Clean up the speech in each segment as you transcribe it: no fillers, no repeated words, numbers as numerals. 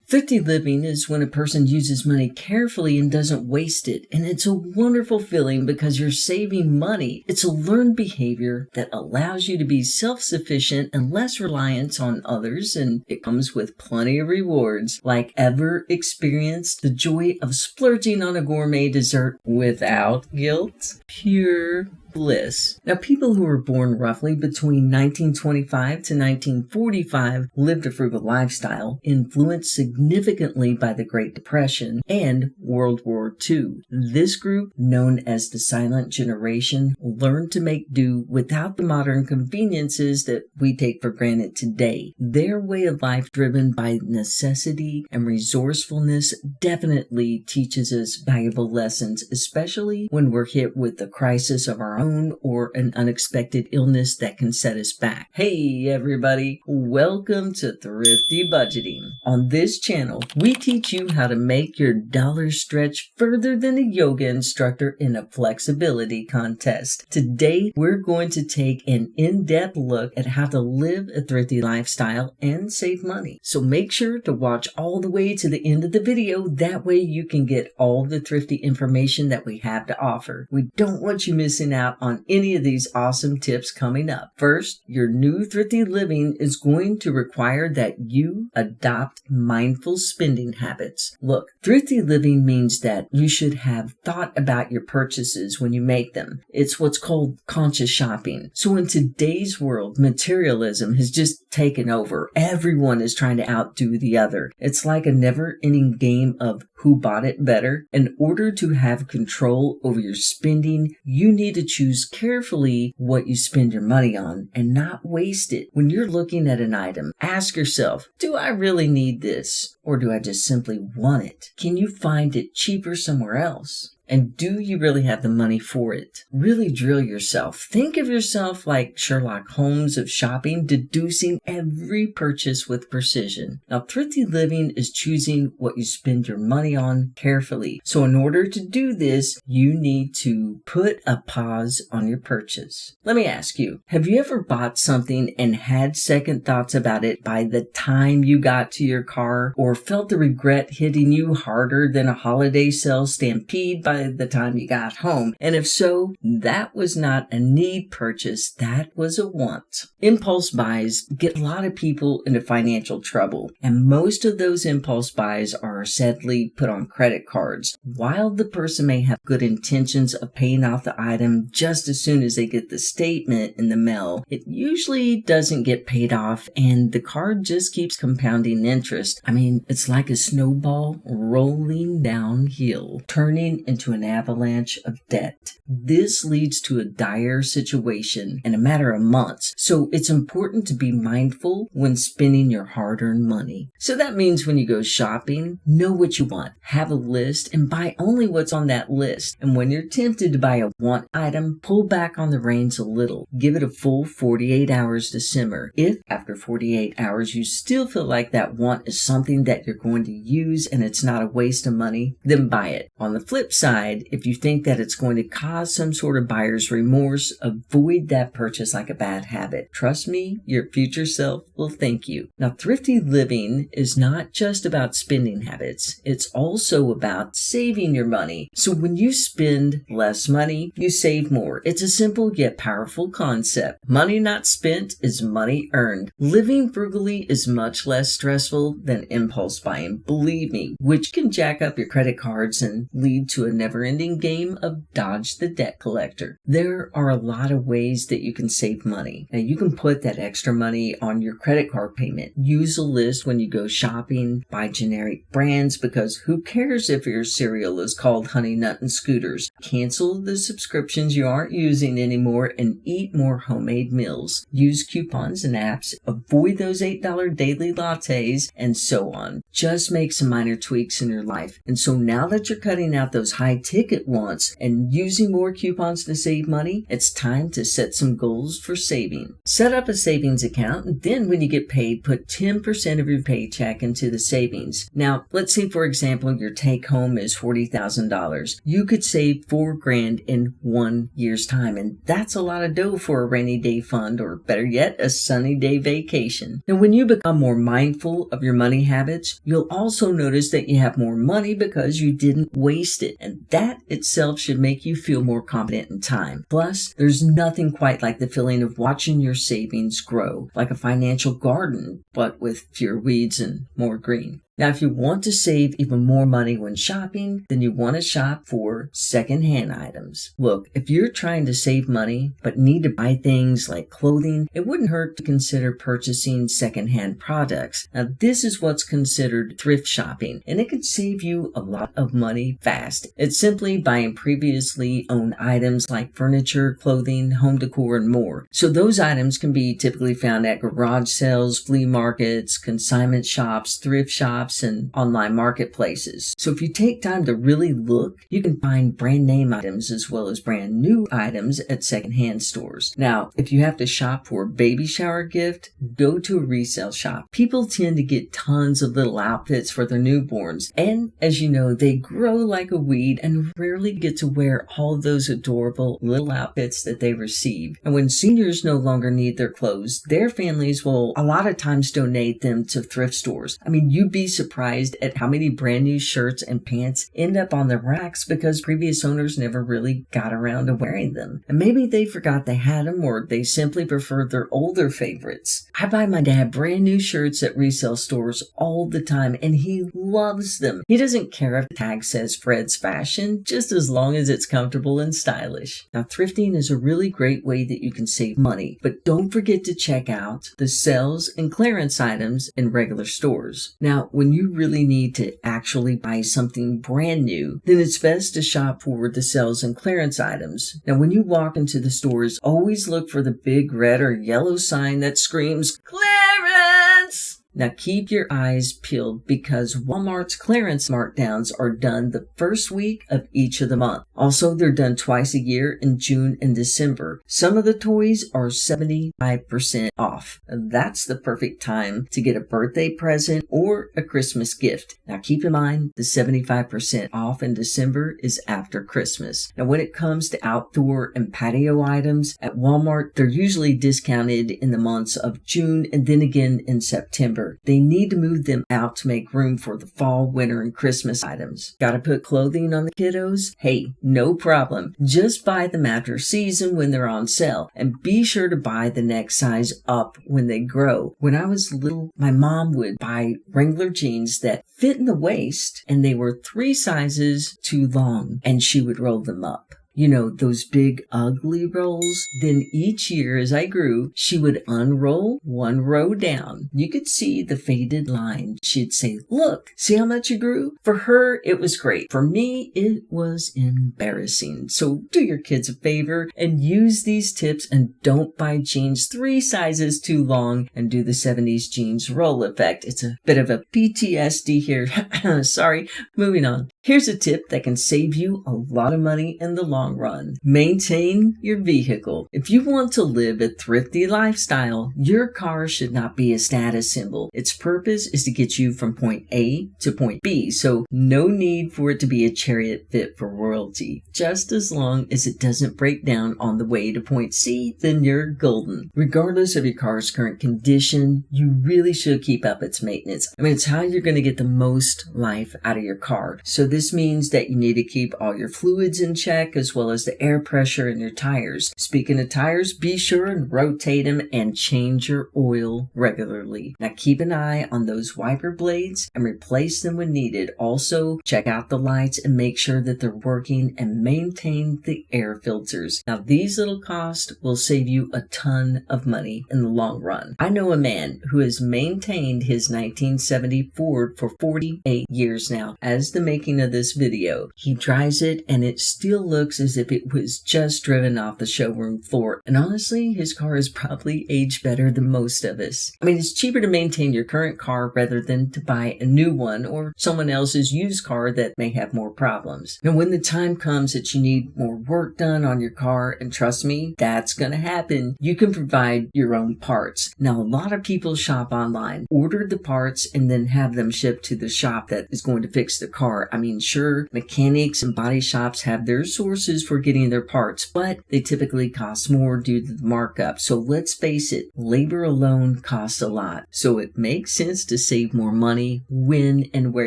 Thrifty living is when a person uses money carefully and doesn't waste it. And it's a wonderful feeling because you're saving money. It's a learned behavior that allows you to be self-sufficient and less reliant on others. And it comes with plenty of rewards. Like, ever experienced the joy of splurging on a gourmet dessert without guilt? Pure bliss. Now, people who were born roughly between 1925 to 1945 lived a frugal lifestyle, influenced significantly by the Great Depression and World War II. This group, known as the Silent Generation, learned to make do without the modern conveniences that we take for granted today. Their way of life, driven by necessity and resourcefulness, definitely teaches us valuable lessons, especially when we're hit with the crisis of our own or an unexpected illness that can set us back. Hey everybody, welcome to Thrifty Budgeting. On this channel, we teach you how to make your dollars stretch further than a yoga instructor in a flexibility contest. Today, we're going to take an in-depth look at how to live a thrifty lifestyle and save money. So make sure to watch all the way to the end of the video. That way you can get all the thrifty information that we have to offer. We don't want you missing out on any of these awesome tips coming up. First, your new thrifty living is going to require that you adopt mindful spending habits. Look, thrifty living means that you should have thought about your purchases when you make them. It's what's called conscious shopping. So in today's world, materialism has just taken over. Everyone is trying to outdo the other. It's like a never-ending game of who bought it better. In order to have control over your spending, you need to choose carefully what you spend your money on and not waste it. When you're looking at an item, ask yourself, do I really need this? Or do I just simply want it? Can you find it cheaper somewhere else? And do you really have the money for it? Really drill yourself. Think of yourself like Sherlock Holmes of shopping, deducing every purchase with precision. Now, thrifty living is choosing what you spend your money on carefully. So in order to do this, you need to put a pause on your purchase. Let me ask you, have you ever bought something and had second thoughts about it by the time you got to your car, or felt the regret hitting you harder than a holiday sale stampede by the time you got home? And if so, that was not a need purchase, that was a want. Impulse buys get a lot of people into financial trouble, and most of those impulse buys are sadly put on credit cards. While the person may have good intentions of paying off the item just as soon as they get the statement in the mail, it usually doesn't get paid off and the card just keeps compounding interest. I mean, it's like a snowball rolling downhill, turning into an avalanche of debt. This leads to a dire situation in a matter of months. So it's important to be mindful when spending your hard-earned money. So that means when you go shopping, know what you want, have a list, and buy only what's on that list. And when you're tempted to buy a want item, pull back on the reins a little. Give it a full 48 hours to simmer. If after 48 hours you still feel like that want is something that you're going to use and it's not a waste of money, then buy it. On the flip side, if you think that it's going to cause some sort of buyer's remorse, avoid that purchase like a bad habit. Trust me, your future self will thank you. Now, thrifty living is not just about spending habits. It's also about saving your money. So when you spend less money, you save more. It's a simple yet powerful concept. Money not spent is money earned. Living frugally is much less stressful than impulse buying, believe me, which can jack up your credit cards and lead to a never-ending game of dodge the debt collector. There are a lot of ways that you can save money. Now, you can put that extra money on your credit card payment. Use a list when you go shopping. Buy generic brands because who cares if your cereal is called Honey Nut and Scooters? Cancel the subscriptions you aren't using anymore and eat more homemade meals. Use coupons and apps. Avoid those $8 daily lattes and so on. Just make some minor tweaks in your life. And so now that you're cutting out those high ticket once and using more coupons to save money, it's time to set some goals for saving. Set up a savings account, and then when you get paid, put 10% of your paycheck into the savings. Now, let's say, for example, your take home is $40,000. You could save $4,000 in 1 year's time, and that's a lot of dough for a rainy day fund, or better yet, a sunny day vacation. Now, when you become more mindful of your money habits, you'll also notice that you have more money because you didn't waste it, and that itself should make you feel more confident in time. Plus, there's nothing quite like the feeling of watching your savings grow, like a financial garden, but with fewer weeds and more green. Now, if you want to save even more money when shopping, then you want to shop for secondhand items. Look, if you're trying to save money but need to buy things like clothing, it wouldn't hurt to consider purchasing secondhand products. Now, this is what's considered thrift shopping, and it can save you a lot of money fast. It's simply buying previously owned items like furniture, clothing, home decor, and more. So those items can be typically found at garage sales, flea markets, consignment shops, thrift shops, and online marketplaces. So if you take time to really look, you can find brand name items as well as brand new items at secondhand stores. Now, if you have to shop for a baby shower gift, go to a resale shop. People tend to get tons of little outfits for their newborns, and as you know, they grow like a weed and rarely get to wear all of those adorable little outfits that they receive. And when seniors no longer need their clothes, their families will a lot of times donate them to thrift stores. I mean, you'd be surprised at how many brand new shirts and pants end up on the racks because previous owners never really got around to wearing them. And maybe they forgot they had them, or they simply preferred their older favorites. I buy my dad brand new shirts at resale stores all the time, and he loves them. He doesn't care if the tag says Fred's Fashion, just as long as it's comfortable and stylish. Now, thrifting is a really great way that you can save money, but don't forget to check out the sales and clearance items in regular stores. Now, when you really need to actually buy something brand new, then it's best to shop for the sales and clearance items. Now, when you walk into the stores, always look for the big red or yellow sign that screams clearance. Now, keep your eyes peeled because Walmart's clearance markdowns are done the first week of each of the month. Also, they're done twice a year in June and December. Some of the toys are 75% off. That's the perfect time to get a birthday present or a Christmas gift. Now, keep in mind the 75% off in December is after Christmas. Now, when it comes to outdoor and patio items at Walmart, they're usually discounted in the months of June and then again in September. They need to move them out to make room for the fall, winter, and Christmas items. Gotta put clothing on the kiddos? Hey, no problem. Just buy them after season when they're on sale, and be sure to buy the next size up when they grow. When I was little, my mom would buy Wrangler jeans that fit in the waist, and they were 3 sizes too long, and she would roll them up. You know, those big ugly rolls. Then each year as I grew, she would unroll 1 row down. You could see the faded line. She'd say, look, see how much you grew? For her, it was great. For me, it was embarrassing. So do your kids a favor and use these tips, and don't buy jeans 3 sizes too long and do the 70s jeans roll effect. It's a bit of a PTSD here. Sorry, moving on. Here's a tip that can save you a lot of money in the long run. Maintain your vehicle. If you want to live a thrifty lifestyle, your car should not be a status symbol. Its purpose is to get you from point A to point B, so no need for it to be a chariot fit for royalty. Just as long as it doesn't break down on the way to point C, then you're golden. Regardless of your car's current condition, you really should keep up its maintenance. I mean, it's how you're going to get the most life out of your car. So this means that you need to keep all your fluids in check as well as the air pressure in your tires. Speaking of tires, be sure and rotate them and change your oil regularly. Now keep an eye on those wiper blades and replace them when needed. Also, check out the lights and make sure that they're working, and maintain the air filters. Now these little costs will save you a ton of money in the long run. I know a man who has maintained his 1970 Ford for 48 years now. As the making of this video, he drives it and it still looks as if it was just driven off the showroom floor. And honestly, his car has probably aged better than most of us. I mean, it's cheaper to maintain your current car rather than to buy a new one or someone else's used car that may have more problems. And when the time comes that you need more work done on your car, and trust me, that's going to happen, you can provide your own parts. Now, a lot of people shop online, order the parts, and then have them shipped to the shop that is going to fix the car. I mean, sure, mechanics and body shops have their sources for getting their parts, but they typically cost more due to the markup. So let's face it, labor alone costs a lot. So it makes sense to save more money when and where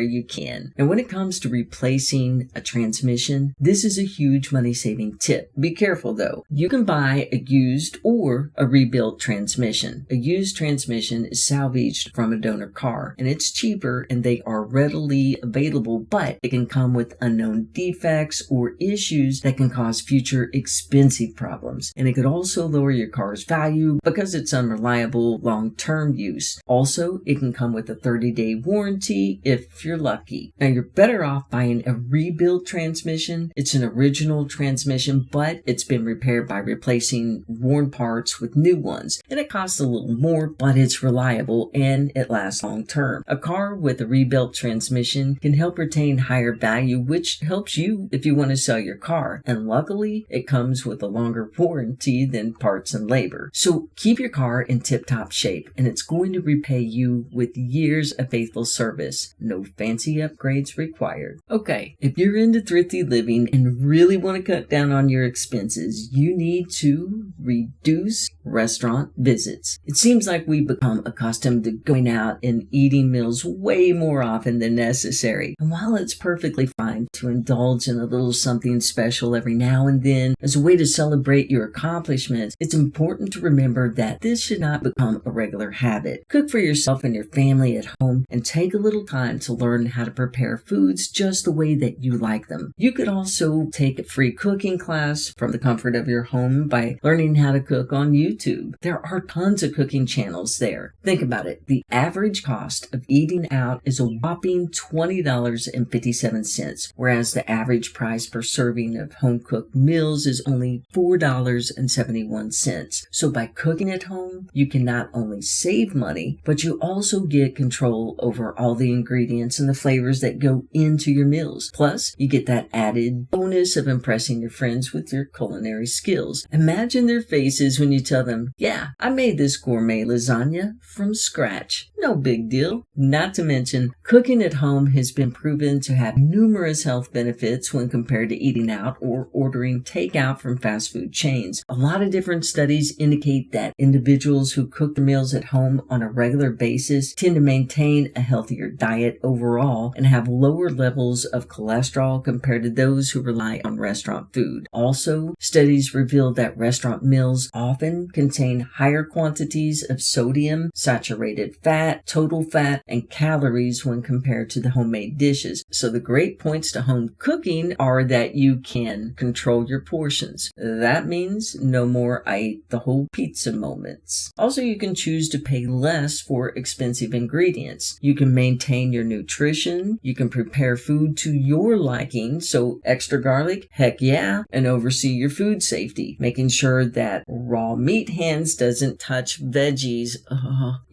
you can. And when it comes to replacing a transmission, this is a huge money-saving tip. Be careful though. You can buy a used or a rebuilt transmission. A used transmission is salvaged from a donor car, and it's cheaper and they are readily available, but it can come with unknown defects or issues that can cause future expensive problems. And it could also lower your car's value because it's unreliable long-term use. Also, it can come with a 30-day warranty if you're lucky. Now, you're better off buying a rebuilt transmission. It's an original transmission, but it's been repaired by replacing worn parts with new ones. And it costs a little more, but it's reliable and it lasts long term. A car with a rebuilt transmission can help retain higher value, which helps you if you want to sell your car. And luckily, it comes with a longer warranty than parts and labor. So keep your car in tip-top shape, and it's going to repay you with years of faithful service. No fancy upgrades required. Okay, if you're into thrifty living and really want to cut down on your expenses, you need to reduce restaurant visits. It seems like we've become accustomed to going out and eating meals way more often than necessary. And while it's perfectly fine to indulge in a little something special every now and then as a way to celebrate your accomplishments, it's important to remember that this should not become a regular habit. Cook for yourself and your family at home and take a little time to learn how to prepare foods just the way that you like them. You could also take a free cooking class from the comfort of your home by learning how to cook on YouTube. There are tons of cooking channels there. Think about it. The average cost of eating out is a whopping $20.57, whereas the average price per serving of home-cooked meals is only $4.71. So by cooking at home, you can not only save money, but you also get control over all the ingredients and the flavors that go into your meals. Plus, you get that added bonus of impressing your friends with your culinary skills. Imagine their faces when you tell them, yeah, I made this gourmet lasagna from scratch. No big deal. Not to mention, cooking at home has been proven to have numerous health benefits when compared to eating out or ordering takeout from fast food chains. A lot of different studies indicate that individuals who cook their meals at home on a regular basis tend to maintain a healthier diet overall and have lower levels of cholesterol compared to those who rely on restaurant food. Also, studies reveal that restaurant meals often contain higher quantities of sodium, saturated fat, total fat, and calories when compared to the homemade dishes. So the great points to home cooking are that you can control your portions. That means no more I ate the whole pizza moments. Also, you can choose to pay less for expensive ingredients. You can maintain your nutrition. You can prepare food to your liking. So extra garlic, heck yeah, and oversee your food safety, making sure that raw meat hands doesn't touch veggies.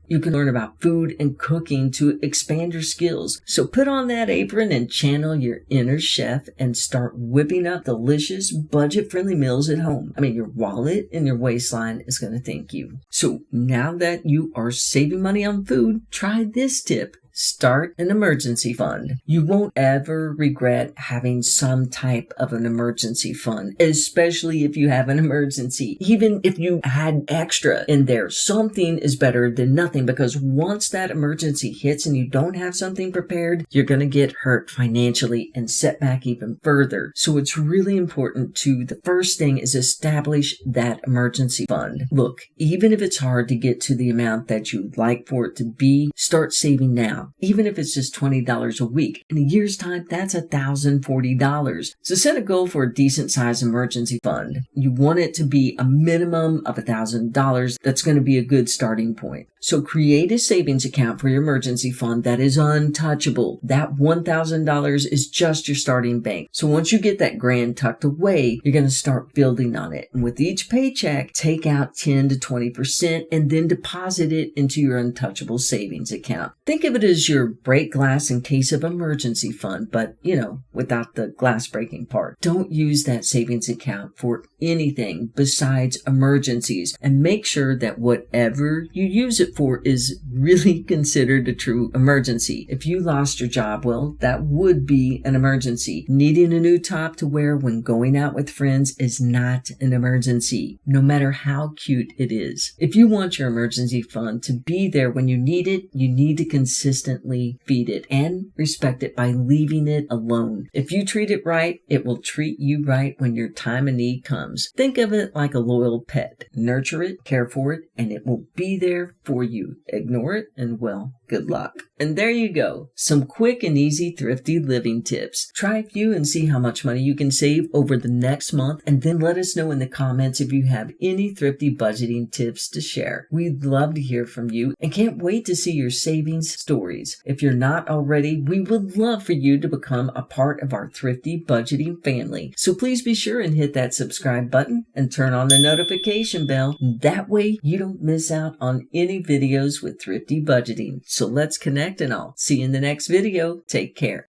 You can learn about food and cooking to expand your skills. So put on that apron and channel your inner chef and start whipping up delicious, budget-friendly meals at home. I mean, your wallet and your waistline is going to thank you. So now that you are saving money on food, try this tip. Start an emergency fund. You won't ever regret having some type of an emergency fund, especially if you have an emergency. Even if you had extra in there, something is better than nothing, because once that emergency hits and you don't have something prepared, you're going to get hurt financially and set back even further. So it's really important the first thing is establish that emergency fund. Look, even if it's hard to get to the amount that you'd like for it to be, start saving now. now. Even if it's just $20 a week, in a year's time, that's $1,040. So set a goal for a decent sized emergency fund. You want it to be a minimum of $1,000. That's going to be a good starting point. So create a savings account for your emergency fund that is untouchable. That $1,000 is just your starting bank. So once you get that grand tucked away, you're going to start building on it. And with each paycheck, take out 10 to 20% and then deposit it into your untouchable savings account. Think of it as your break glass in case of emergency fund, but without the glass breaking part. Don't use that savings account for anything besides emergencies, and make sure that whatever you use it for is really considered a true emergency. If you lost your job, well, that would be an emergency. Needing a new top to wear when going out with friends is not an emergency, no matter how cute it is. If you want your emergency fund to be there when you need it, you need to consistently feed it and respect it by leaving it alone. If you treat it right, it will treat you right when your time of need comes. Think of it like a loyal pet. Nurture it, care for it, and it will be there for you. Ignore it, and well, good luck. And there you go. Some quick and easy thrifty living tips. Try a few and see how much money you can save over the next month, and then let us know in the comments if you have any thrifty budgeting tips to share. We'd love to hear from you and can't wait to see your savings stories. If you're not already, we would love for you to become a part of our thrifty budgeting family. So please be sure and hit that subscribe button and turn on the notification bell. That way you don't miss out on any videos with thrifty budgeting. So let's connect, and I'll see you in the next video. Take care.